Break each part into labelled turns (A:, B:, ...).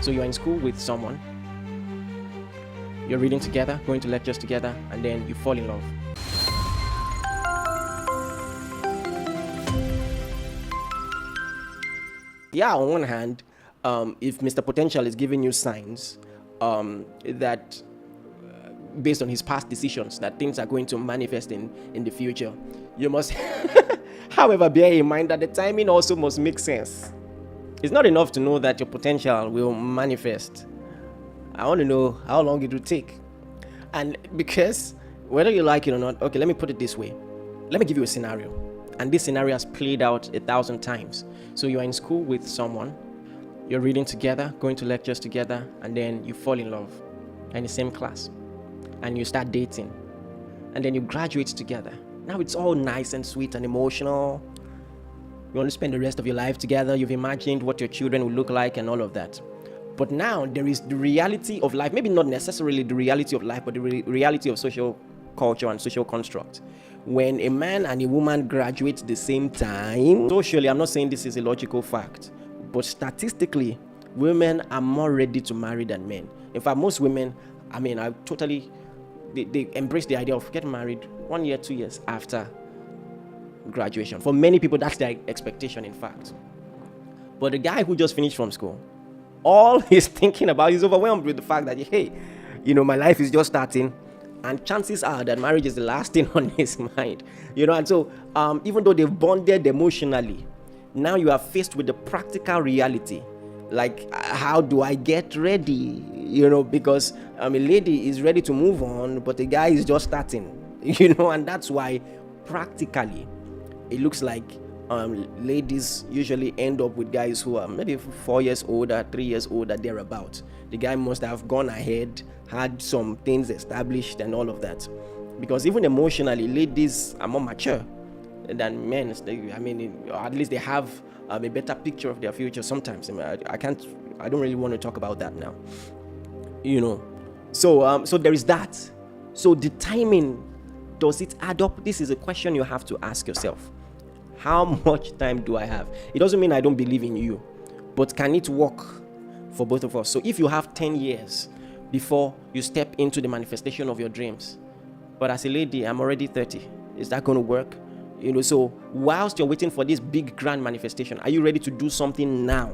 A: So you're in school with someone, you're reading together, going to lectures together, and then you fall in love. Yeah, on one hand, if Mr. Potential is giving you signs that based on his past decisions that things are going to manifest in the future, you must however bear in mind that the timing also must make sense. It's not enough to know that your potential will manifest. I want to know how long it will take. And because whether you like it or not, okay, let me put it this way. Let me give you a scenario. And this scenario has played out 1,000 times. So you're in school with someone, you're reading together, going to lectures together, and then you fall in love in the same class. And you start dating. And then you graduate together. Now it's all nice and sweet and emotional. You want to spend the rest of your life together. You've imagined what your children will look like and all of that. But now there is the reality of life. Maybe not necessarily the reality of life, but the reality of social culture and social construct. When a man and a woman graduate the same time, socially, I'm not saying this is a logical fact, but statistically, women are more ready to marry than men. In fact, most women, they embrace the idea of getting married 1 year, 2 years after graduation. For many people, that's their expectation, in fact. But the guy who just finished from school, all he's thinking about, he's overwhelmed with the fact that, hey, my life is just starting, and chances are that marriage is the last thing on his mind. And so even though they've bonded emotionally, now you are faced with the practical reality. Like, how do I get ready? Because a lady is ready to move on, but the guy is just starting. And that's why practically it looks like ladies usually end up with guys who are maybe 4 years older, 3 years older, thereabout. The guy must have gone ahead, had some things established and all of that. Because even emotionally, ladies are more mature than men. At least they have a better picture of their future sometimes. I don't really want to talk about that now. So there is that. So the timing, does it add up? This is a question you have to ask yourself. How much time do I have? It doesn't mean I don't believe in you, but can it work for both of us? So if you have 10 years before you step into the manifestation of your dreams, but as a lady, I'm already 30, is that going to work? So whilst you're waiting for this big grand manifestation, are you ready to do something now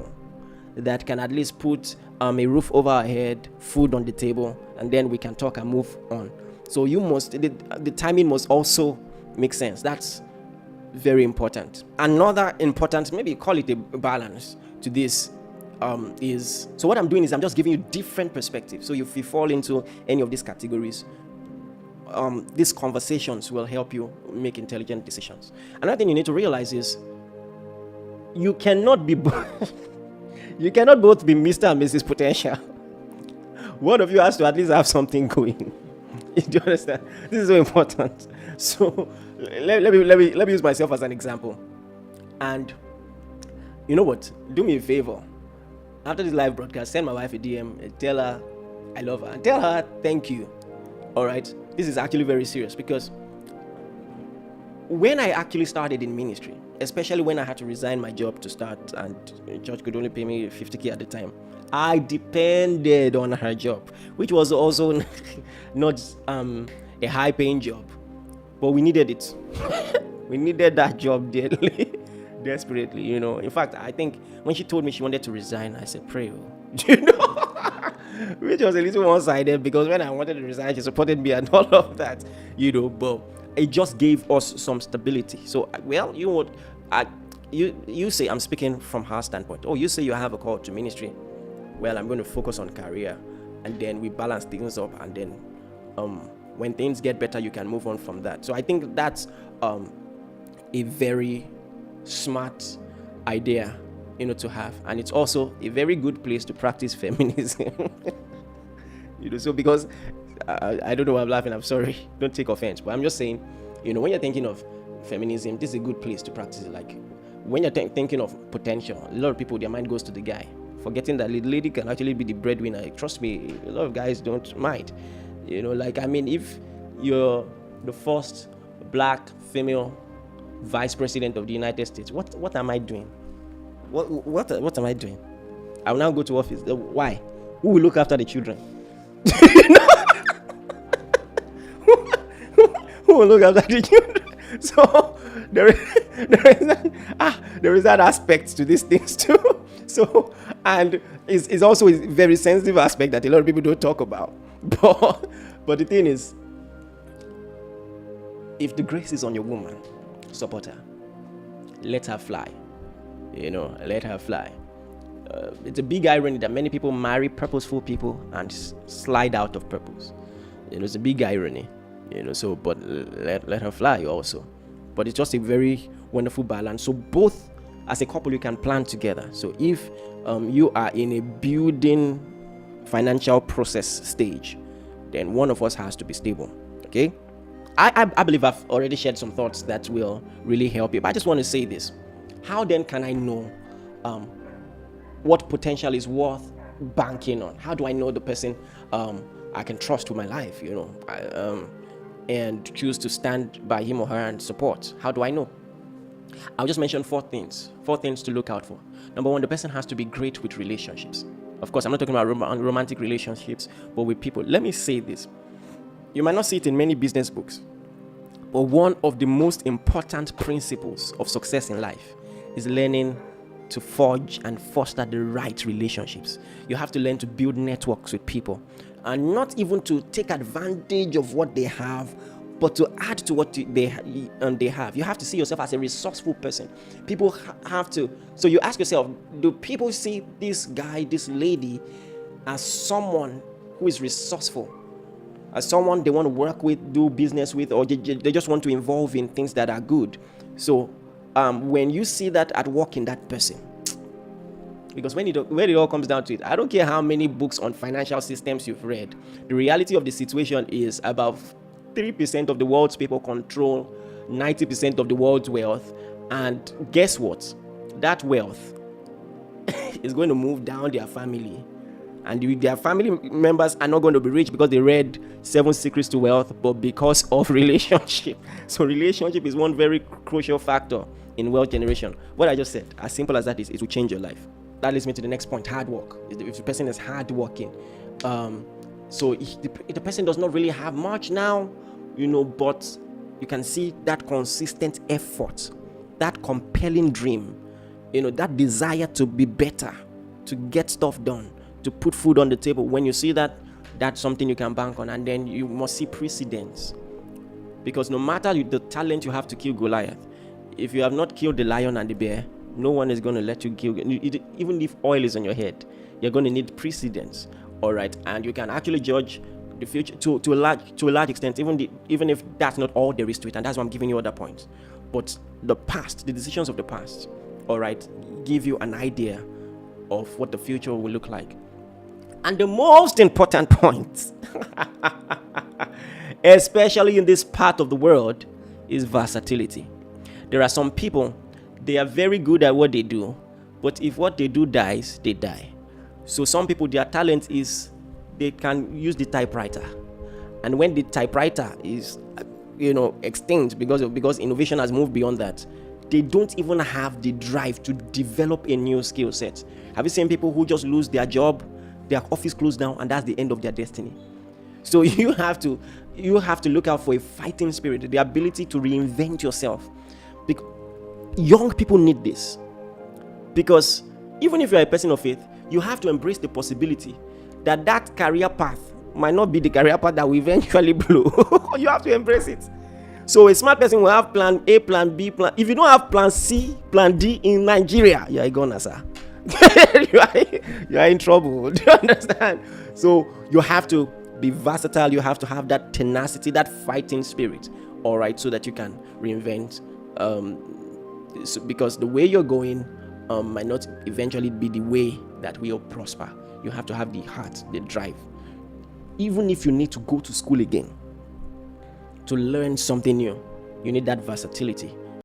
A: that can at least put a roof over our head, food on the table, and then we can talk and move on? So the timing must also make sense. That's very important. Another important, maybe call it a balance to this, is, so what I'm doing is I'm just giving you different perspectives. So if you fall into any of these categories, these conversations will help you make intelligent decisions. Another thing you need to realize is you cannot be you cannot both be Mr. and Mrs. Potential. One of you has to at least have something going. Do you understand? This is so important. So let me use myself as an example. And you know what? Do me a favor. After this live broadcast, send my wife a DM, tell her I love her, and tell her thank you. All right? This is actually very serious, because when I actually started in ministry, especially when I had to resign my job to start, and the church could only pay me 50K at the time, I depended on her job, which was also not a high-paying job, but we needed it. We needed that job dearly, desperately. In fact, I think when she told me she wanted to resign, I said, pray. Which was a little one-sided, because when I wanted to resign, she supported me and all of that, but it just gave us some stability. So, well, you say, I'm speaking from her standpoint. Oh, you say you have a call to ministry. Well, I'm going to focus on career, and then we balance things up, and then when things get better, you can move on from that. So I think that's a very smart idea, to have, and it's also a very good place to practice feminism. So because I don't know why I'm laughing. I'm sorry. Don't take offense, but I'm just saying, when you're thinking of feminism, this is a good place to practice it. Like when you're thinking of potential, a lot of people, their mind goes to the guy, forgetting that the lady can actually be the breadwinner. Trust me, a lot of guys don't mind. If you're the first black female vice president of the United States, what am I doing? What am I doing? I will now go to office. Why? Who will look after the children? Who will look after the children? So there is that aspect to these things too. So, and it's also a very sensitive aspect that a lot of people don't talk about. But the thing is, if the grace is on your woman, support her. Let her fly. Let her fly. It's a big irony that many people marry purposeful people and slide out of purpose. It's a big irony. But let her fly also. But it's just a very wonderful balance. So both as a couple, you can plan together. So if you are in a building financial process stage, then one of us has to be stable. Okay? I believe I've already shared some thoughts that will really help you. But I just want to say this. How then can I know what potential is worth banking on? How do I know the person I can trust with my life, and choose to stand by him or her and support? How do I know? I'll just mention four things to look out for. Number one, the person has to be great with relationships. Of course, I'm not talking about romantic relationships, but with people. Let me say this. You might not see it in many business books, but one of the most important principles of success in life is learning to forge and foster the right relationships. You have to learn to build networks with people, and not even to take advantage of what they have, but to add to what they have. You have to see yourself as a resourceful person. People have to. So you ask yourself, do people see this guy, this lady, as someone who is resourceful, as someone they want to work with, do business with, or they just want to involve in things that are good? So when you see that at work in that person, because when it all comes down to it, I don't care how many books on financial systems you've read, the reality of the situation is about 3% of the world's people control 90% of the world's wealth. And guess what? That wealth is going to move down their family. And their family members are not going to be rich because they read 7 Secrets to Wealth, but because of relationship. So relationship is one very crucial factor in wealth generation. What I just said, as simple as that is, it will change your life. That leads me to the next point, hard work. If the person is hard working, so if the person does not really have much now, but you can see that consistent effort, that compelling dream, that desire to be better, to get stuff done, to put food on the table. When you see that, that's something you can bank on. And then you must see precedence, because no matter the talent you have to kill Goliath, if you have not killed the lion and the bear, no one is going to let you kill. Even if oil is on your head, you're going to need precedence. All right, and you can actually judge the future to a large extent, even if that's not all there is to it. And that's why I'm giving you other points. But the past, the decisions of the past, all right, give you an idea of what the future will look like. And the most important point, especially in this part of the world, is versatility. There are some people, they are very good at what they do, but if what they do dies, they die. So some people, their talent is they can use the typewriter, and when the typewriter is extinct because innovation has moved beyond that, they don't even have the drive to develop a new skill set. Have you seen people who just lose their job, their office closed down, and that's the end of their destiny? So you have to look out for a fighting spirit, the ability to reinvent yourself. Young people need this, because even if you're a person of faith, you have to embrace the possibility that career path might not be the career path that will eventually blow. You have to embrace it. So a smart person will have plan A, plan B, plan. If you don't have plan C, plan D in Nigeria, you are a goner, sir. you are in trouble. Do you understand? So you have to be versatile. You have to have that tenacity, that fighting spirit. All right, so that you can reinvent. Because the way you're going might not eventually be the way that will prosper. You have to have the heart, the drive. Even if you need to go to school again to learn something new, you need that versatility.